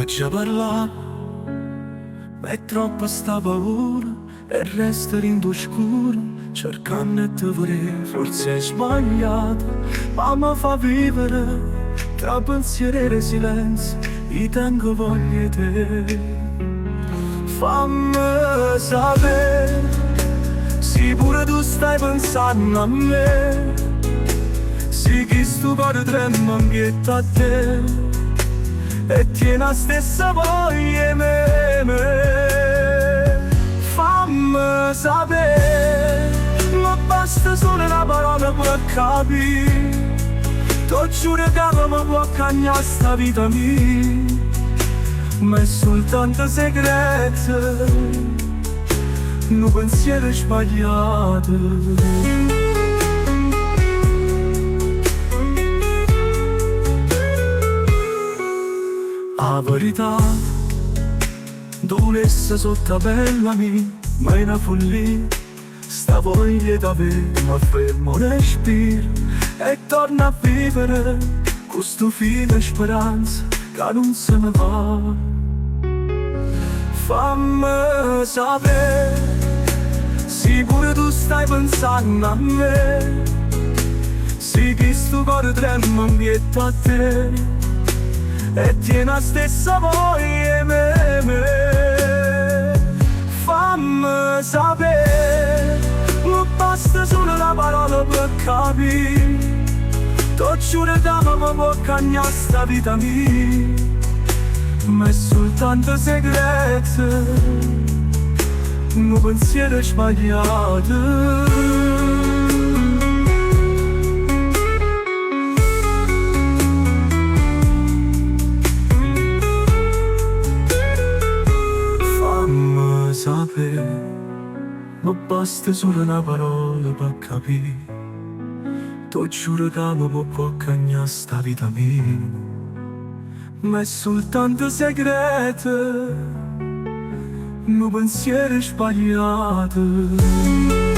già parlato, ma è troppa sta paura e resta rinduoscuro, cercando di vedere, forse è sbagliato, ma mi fa vivere tra pensieri e silenzio, e tengo voglia di te. Fammi sapere, se pure tu stai pensando a me, se chi sto cuore trema ambietta a te, e tieni la stessa voglia me. Fammi sapere, ma basta solo una parola per capire, ti giuro che non mi può cambiare sta vita mia, ma è soltanto segreto, un pensiero sbagliato. La verità, dolesse sotto la pelle mia, ma è una follia, sta voglia d'avere, ma fermo respiro, e torno a vivere, questo fine speranza, che non se ne va. Fammi sapere, se pure tu stai pensando a me, se chi sto cuore trema ambietta a te, e tieni la stessa voglia me. Fammi sapere, ma basta solo una parola per capire, ti giuro che non mi può cambiare sta vita mia, ma è soltanto segreto, un pensiero sbagliato. Sapere, ma basta solo una parola per capire, ti giuro che non mi può cambiare sta vita mia, ma è soltanto segreto, un pensiero sbagliato.